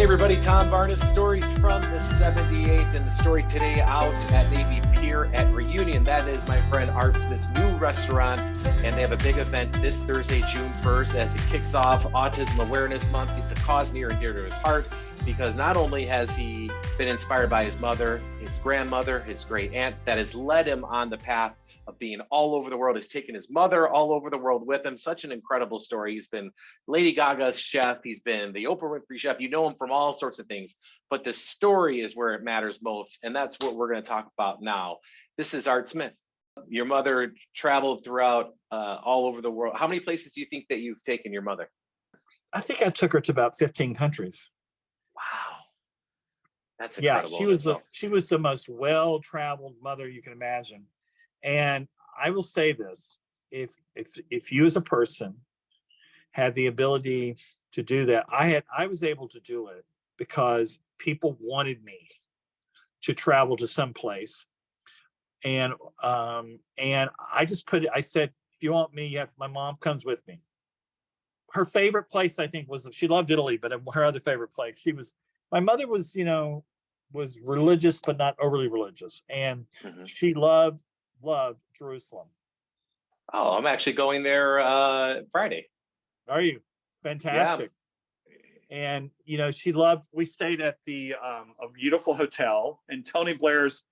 everybody, Tom Barnes, stories from the 78th, and the story today out at Navy Pier at Reunion. That is my friend Art Smith's new restaurant, and they have a big event this Thursday, June 1st, as it kicks off Autism Awareness Month. It's a cause near and dear to his heart, because not only has he been inspired by his mother, his grandmother, his great aunt, that has led him on the path of being all over the world, has taken his mother all over the world with him. Such an incredible story. He's been Lady Gaga's chef. He's been the Oprah Winfrey chef. You know him from all sorts of things, but the story is where it matters most. And that's what we're going to talk about now. This is Art Smith. Your mother traveled throughout all over the world. How many places do you think that you've taken your mother? I think I took her to about 15 countries. Wow. That's incredible. Yeah, she was the most well-traveled mother you can imagine. And I will say this, if you as a person had the ability to do that, I was able to do it because people wanted me to travel to some place. And I just I said, if you want me, my mom comes with me. Her favorite place, I think, she loved Italy, but her other favorite place, my mother was, was religious, but not overly religious. And she loved Jerusalem. Oh, I'm actually going there Friday. Are you? Fantastic. Yeah. And we stayed at a beautiful hotel in Tony Blair's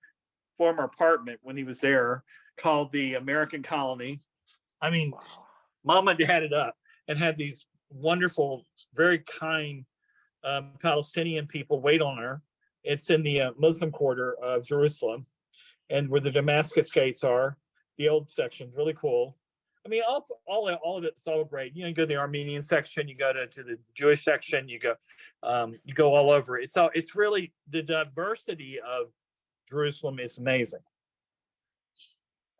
former apartment when he was there, called the American Colony. I mean, Mama had it up and had these wonderful, very kind Palestinian people wait on her. It's in the Muslim quarter of Jerusalem, and where the Damascus gates are, the old section's really cool. I mean, all of it's all great. You go to the Armenian section, you go to the Jewish section, you go all over. It's really, the diversity of Jerusalem is amazing.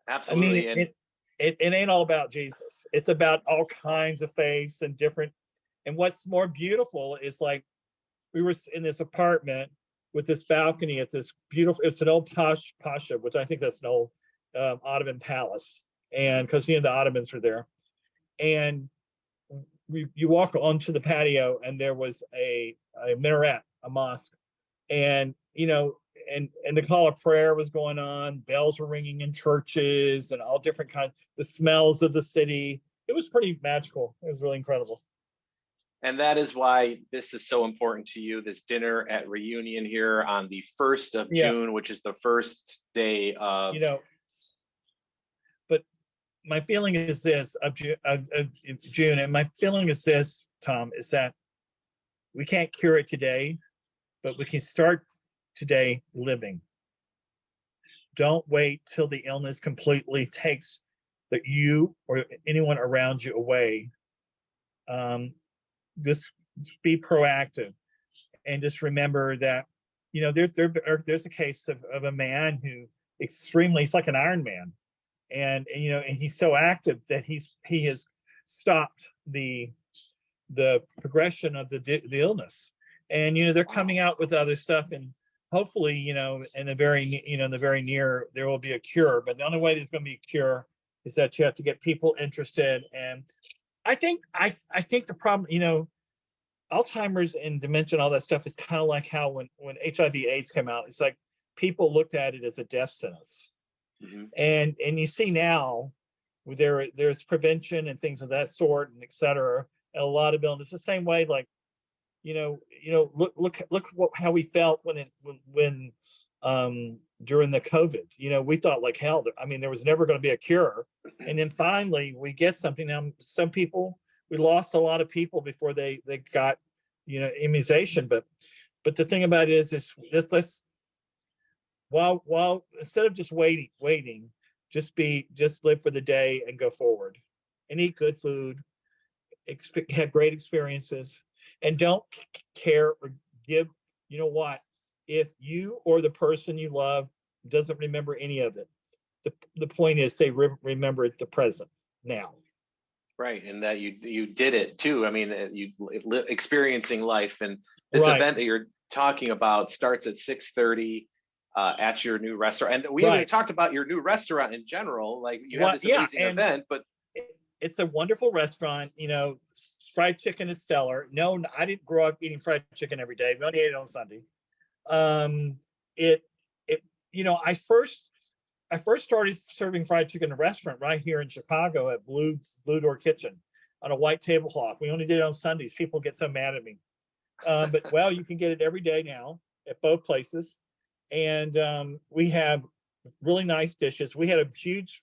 Absolutely. I mean, it ain't all about Jesus. It's about all kinds of faiths and different. And what's more beautiful is, like, we were in this apartment with this balcony at this beautiful, it's an old pasha, which I think that's an old Ottoman palace. And because, the Ottomans were there. And you walk onto the patio, and there was a minaret, a mosque. And, and the call of prayer was going on, bells were ringing in churches and all different kinds, the smells of the city. It was pretty magical. It was really incredible. And that is why this is so important to you, this dinner at Reunion here on the 1st of June, which is the first day of... But my feeling is this, of June, and my feeling is this, Tom, is that we can't cure it today, but we can start today living. Don't wait till the illness completely takes you or anyone around you away. Just be proactive, and just remember that there's a case of a man who he's like an Iron Man, and he's so active that he has stopped the progression of the illness. And they're coming out with other stuff, and hopefully in the very near there will be a cure. But the only way there's going to be a cure is that you have to get people interested. And I think the problem, Alzheimer's and dementia and all that stuff is kind of like how when HIV/AIDS came out, it's like people looked at it as a death sentence. And you see now there's prevention and things of that sort, and et cetera, and a lot of illness. The same way, like, look how we felt when during the COVID. We thought, like, hell, there was never going to be a cure, and then finally we get something. Now, some people, we lost a lot of people before they got immunization, but the thing about it is let's while instead of just waiting, just live for the day and go forward, and eat good food, have great experiences, and don't care or give. You know what? If you or the person you love doesn't remember any of it, the point is, they remember the present now. Right, and that you did it too. You experiencing life, and this event that you're talking about starts at 6:30 at your new restaurant. And we haven't talked about your new restaurant in general. Like, you have this amazing event, but it's a wonderful restaurant. You know, fried chicken is stellar. No, I didn't grow up eating fried chicken every day. We only ate it on Sunday. It it you know, I first started serving fried chicken in a restaurant right here in Chicago at Blue Door Kitchen on a white tablecloth. We only did it on Sundays. People get so mad at me. But well, you can get it every day now at both places. And we have really nice dishes. We had a huge,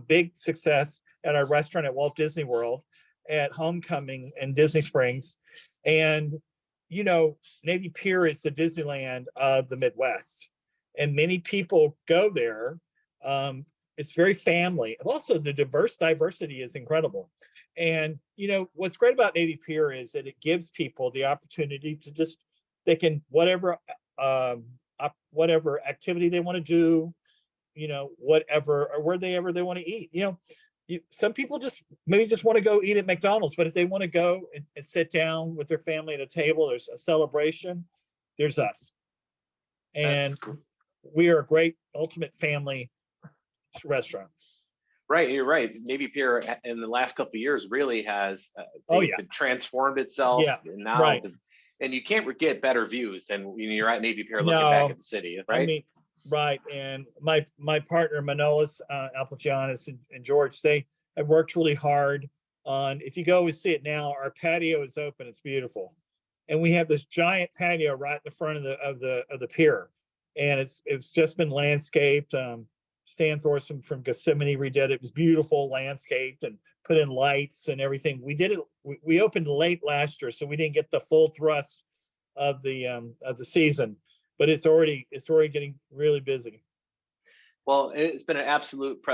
big success at our restaurant at Walt Disney World at Homecoming in Disney Springs. And, you know, Navy Pier is the Disneyland of the Midwest. And many people go there. It's very family. Also, the diversity is incredible. And, you know, what's great about Navy Pier is that it gives people the opportunity to just, they can, whatever activity they want to do, you know, whatever, or wherever they want to eat. You know, some people just maybe just want to go eat at McDonald's, but if they want to go and sit down with their family at a table, there's a celebration, there's us. And Cool. We are a great ultimate family restaurant. Right, you're right. Navy Pier in the last couple of years really has transformed itself. Yeah, and now right. And you can't get better views than when you're at Navy Pier looking back at the city, right? I mean, right. And my partner Manolis Alpagianis and George, they have worked really hard on. If you go and see it now, our patio is open. It's beautiful, and we have this giant patio right in the front of the pier, and it's just been landscaped. Stan Thorson from Gethsemane redid it. It was beautiful, landscaped, and put in lights and everything. We did it. We opened late last year, so we didn't get the full thrust of the season. But it's already getting really busy. Well, it's been an absolute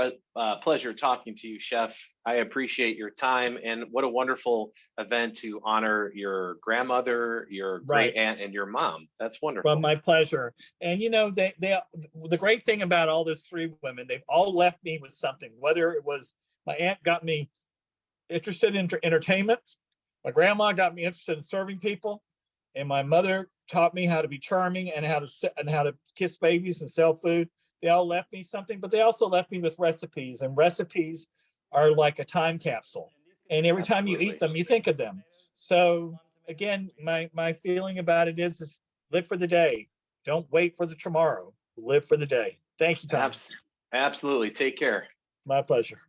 pleasure talking to you, Chef. I appreciate your time, and what a wonderful event to honor your grandmother, your great aunt, and your mom. That's wonderful. Well, my pleasure. And you know, the great thing about all those three women, they've all left me with something. Whether it was my aunt got me interested in entertainment, my grandma got me interested in serving people, and my mother taught me how to be charming and how to kiss babies and sell food. They all left me something, but they also left me with recipes, and recipes are like a time capsule. And every time you eat them, you think of them. So again, my feeling about it is live for the day. Don't wait for the tomorrow. Live for the day. Thank you, Tom. Absolutely. Take care. My pleasure.